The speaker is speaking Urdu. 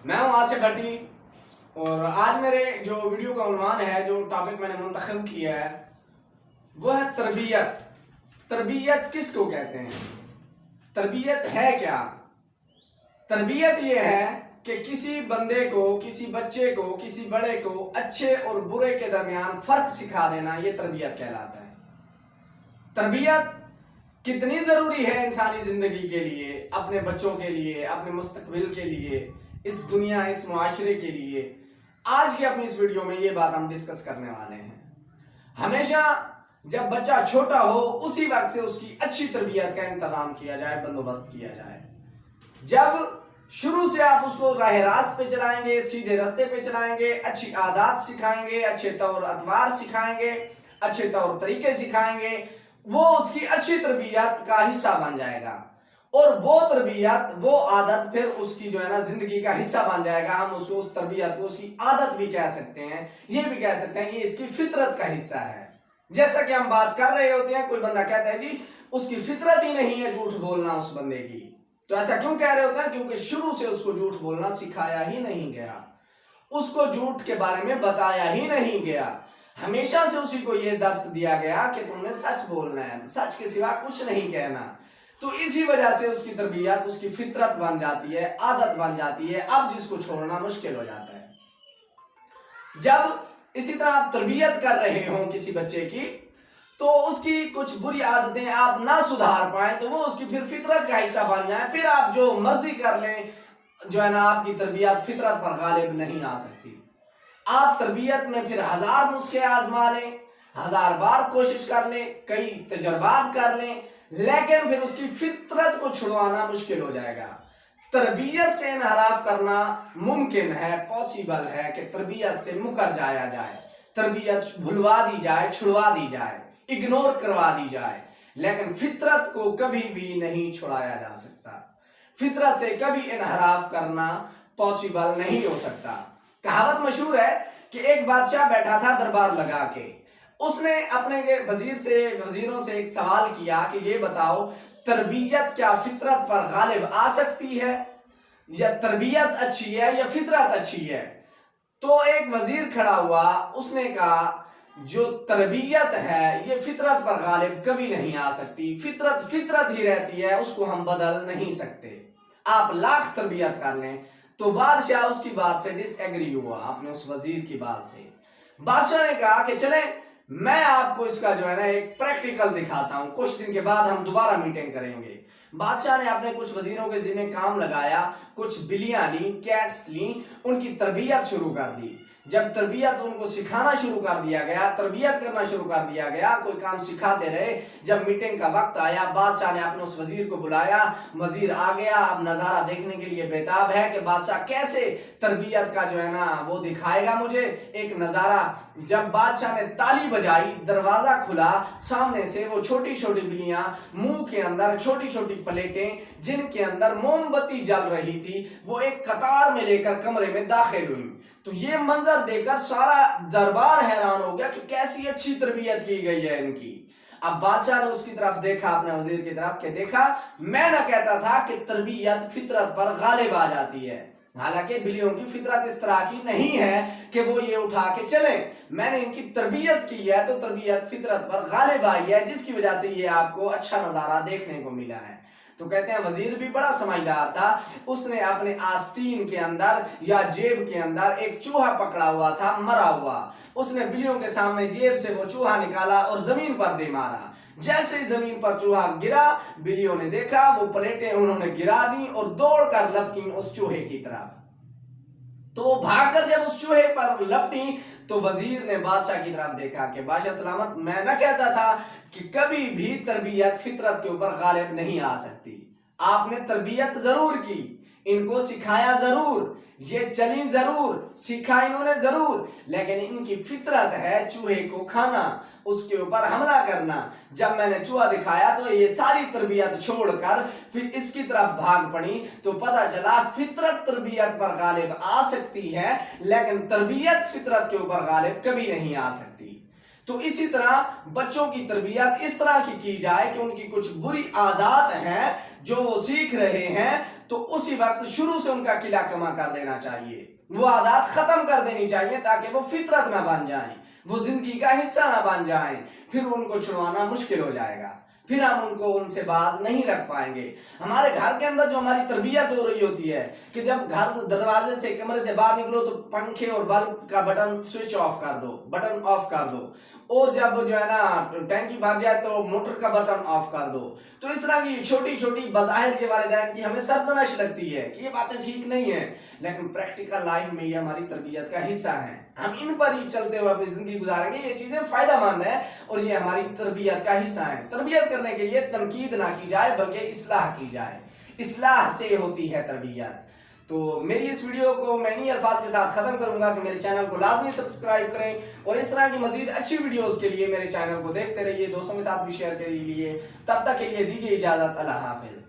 میں ہوں آصف بھٹی اور آج میرے جو ویڈیو کا عنوان ہے، جو ٹاپک میں نے منتخب کیا ہے وہ ہے تربیت۔ تربیت کس کو کہتے ہیں؟ تربیت ہے کیا؟ تربیت یہ ہے کہ کسی بندے کو، کسی بچے کو، کسی بڑے کو اچھے اور برے کے درمیان فرق سکھا دینا، یہ تربیت کہلاتا ہے۔ تربیت کتنی ضروری ہے انسانی زندگی کے لیے، اپنے بچوں کے لیے، اپنے مستقبل کے لیے، اس دنیا، اس معاشرے کے لیے، آج کی اپنی اس ویڈیو میں یہ بات ہم ڈسکس کرنے والے ہیں۔ ہمیشہ جب بچہ چھوٹا ہو اسی وقت سے اس کی اچھی تربیت کا انتظام کیا جائے، بندوبست کیا جائے۔ جب شروع سے آپ اس کو راہ راست پہ چلائیں گے، سیدھے رستے پہ چلائیں گے، اچھی عادات سکھائیں گے، اچھے طور اطوار سکھائیں گے، اچھے طور طریقے سکھائیں گے، وہ اس کی اچھی تربیت کا حصہ بن جائے گا، اور وہ تربیت، وہ عادت پھر اس کی جو ہے نا زندگی کا حصہ بن جائے گا۔ ہم اس کو، اس تربیت کو اس کی عادت بھی کہہ سکتے ہیں، یہ بھی کہہ سکتے ہیں یہ اس کی فطرت کا حصہ ہے۔ جیسا کہ ہم بات کر رہے ہوتے ہیں، کوئی بندہ کہتا ہے جی اس کی فطرت ہی نہیں ہے جھوٹ بولنا اس بندے کی، تو ایسا کیوں کہہ رہے ہوتے ہیں؟ کیونکہ شروع سے اس کو جھوٹ بولنا سکھایا ہی نہیں گیا، اس کو جھوٹ کے بارے میں بتایا ہی نہیں گیا۔ ہمیشہ سے اسی کو یہ درس دیا گیا کہ تم نے سچ بولنا ہے، سچ کے سوا کچھ نہیں کہنا۔ تو اسی وجہ سے اس کی تربیت، اس کی فطرت بن جاتی ہے، عادت بن جاتی ہے، اب جس کو چھوڑنا مشکل ہو جاتا ہے۔ جب اسی طرح آپ تربیت کر رہے ہوں کسی بچے کی، تو اس کی کچھ بری عادتیں آپ نہ سدھار پائیں تو وہ اس کی پھر فطرت کا حصہ بن جائیں، پھر آپ جو مرضی کر لیں، جو ہے نا آپ کی تربیت فطرت پر غالب نہیں آ سکتی۔ آپ تربیت میں پھر 1000 نسخے آزما لیں، 1000 بار کوشش کر لیں، کئی تجربات کر لیں، لیکن پھر اس کی فطرت کو چھڑوانا مشکل ہو جائے گا۔ تربیت سے انحراف کرنا ممکن ہے، پاسیبل ہے کہ تربیت سے مکر جایا جائے، تربیت بھلوا دی جائے، چھڑوا دی جائے، اگنور کروا دی جائے، لیکن فطرت کو کبھی بھی نہیں چھڑایا جا سکتا۔ فطرت سے کبھی انحراف کرنا پاسیبل نہیں ہو سکتا۔ کہاوت مشہور ہے کہ ایک بادشاہ بیٹھا تھا دربار لگا کے، اس نے اپنے وزیروں سے ایک سوال کیا کہ یہ بتاؤ، تربیت کیا فطرت پر غالب آ سکتی ہے؟ یا تربیت اچھی ہے یا فطرت اچھی ہے؟ تو ایک وزیر کھڑا ہوا، اس نے کہا جو تربیت ہے یہ فطرت پر غالب کبھی نہیں آ سکتی، فطرت فطرت ہی رہتی ہے، اس کو ہم بدل نہیں سکتے، آپ لاکھ تربیت کر لیں۔ تو بادشاہ اس کی بات سے ڈس ایگری ہوا، اپنے اس وزیر کی بات سے۔ بادشاہ نے کہا کہ چلیں میں آپ کو اس کا جو ہے نا ایک پریکٹیکل دکھاتا ہوں، کچھ دن کے بعد ہم دوبارہ میٹنگ کریں گے۔ بادشاہ نے اپنے کچھ وزیروں کے ذمہ کام لگایا، کچھ بلیاں لیں، کیٹس لیں، ان کی تربیت شروع کر دی۔ جب تربیت ان کو سکھانا شروع کر دیا گیا، تربیت کرنا شروع کر دیا گیا، کوئی کام سکھاتے رہے، جب میٹنگ کا وقت آیا بادشاہ نے اپنے اس وزیر کو بلایا، وزیر آ گیا، اب نظارہ دیکھنے کے لیے بےتاب ہے کہ بادشاہ کیسے تربیت کا جو ہے نا وہ دکھائے گا مجھے ایک نظارہ۔ جب بادشاہ نے تالی بجائی، دروازہ کھلا، سامنے سے وہ چھوٹی چھوٹی بلیاں، منہ کے اندر چھوٹی چھوٹی پلیٹیں جن کے اندر موم بتی جل رہی تھی، وہ ایک قطار میں لے کر کمرے میں داخل ہوئی۔ تو یہ منظر دیکھ کر سارا دربار حیران ہو گیا کہ کیسی اچھی تربیت کی گئی ہے ان کی۔ اب بادشاہ نے اس کی طرف دیکھا، اپنے وزیر کی طرف، کہ دیکھا میں نہ کہتا تھا کہ تربیت فطرت پر غالب آ جاتی ہے، حالانکہ بلیوں کی فطرت اس طرح کی نہیں ہے کہ وہ یہ اٹھا کے چلیں، میں نے ان کی تربیت کی ہے تو تربیت فطرت پر غالب آئی ہے، جس کی وجہ سے یہ آپ کو اچھا نظارہ دیکھنے کو ملا ہے۔ تو کہتے ہیں وزیر بھی بڑا سمجھدار تھا، اس نے اپنے آستین کے اندر یا جیب کے اندر ایک چوہا پکڑا ہوا تھا، مرا ہوا، اس نے بلیوں کے سامنے جیب سے وہ چوہا نکالا اور زمین پر دے مارا۔ جیسے زمین پر چوہا گرا، بلیوں نے دیکھا، وہ پلیٹیں انہوں نے گرا دیں اور دوڑ کر لپکیں اس چوہے کی طرف۔ تو وہ بھاگ کر جب اس چوہے پر لپٹیں تو وزیر نے بادشاہ کی طرف دیکھا کہ بادشاہ سلامت، میں نہ کہتا تھا کہ کبھی بھی تربیت فطرت کے اوپر غالب نہیں آ سکتی، آپ نے تربیت ضرور کی، ان کو سکھایا ضرور، یہ چلیں ضرور، سیکھا انہوں نے ضرور، لیکن ان کی فطرت ہے چوہے کو کھانا، اس کے اوپر حملہ کرنا۔ جب میں نے چوہا دکھایا تو یہ ساری تربیت چھوڑ کر پھر اس کی طرف بھاگ پڑی، تو پتہ چلا فطرت تربیت پر غالب آ سکتی ہے لیکن تربیت فطرت کے اوپر غالب کبھی نہیں آ سکتی۔ تو اسی طرح بچوں کی تربیت اس طرح کی جائے کہ ان کی کچھ بری عادات ہیں جو وہ سیکھ رہے ہیں، تو اسی وقت شروع سے ان کا قلعہ کما کر دینا چاہیے، وہ عادات ختم کر دینی چاہیے تاکہ وہ فطرت نہ بن جائیں، وہ زندگی کا حصہ نہ بن جائیں، پھر ان کو چھڑوانا مشکل ہو جائے گا، پھر ہم ان سے باز نہیں رکھ پائیں گے۔ ہمارے گھر کے اندر جو ہماری تربیت ہو رہی ہوتی ہے کہ جب گھر دروازے سے کمرے سے باہر نکلو تو پنکھے اور بلب کا بٹن سوئچ آف کر دو، بٹن آف کر دو، اور جب جو ہے نا ٹینکی بھر جائے تو موٹر کا بٹن آف کر دو، تو اس طرح کی چھوٹی چھوٹی بظاہر کے والدین کی ہمیں سرزنش لگتی ہے کہ یہ باتیں ٹھیک نہیں ہیں، لیکن پریکٹیکل لائف میں یہ ہماری تربیت کا حصہ ہیں، ہم ان پر ہی چلتے ہوئے اپنی زندگی گزاریں گے، یہ چیزیں فائدہ مند ہیں اور یہ ہماری تربیت کا حصہ ہیں۔ تربیت کرنے کے لیے تنقید نہ کی جائے بلکہ اصلاح کی جائے، اصلاح سے ہوتی ہے تربیت۔ تو میری اس ویڈیو کو میں انہی الفاظ کے ساتھ ختم کروں گا کہ میرے چینل کو لازمی سبسکرائب کریں اور اس طرح کی مزید اچھی ویڈیوز کے لیے میرے چینل کو دیکھتے رہیے، دوستوں کے ساتھ بھی شیئر کر لیجیے۔ تب تک کے لیے دیجیے اجازت، اللہ حافظ۔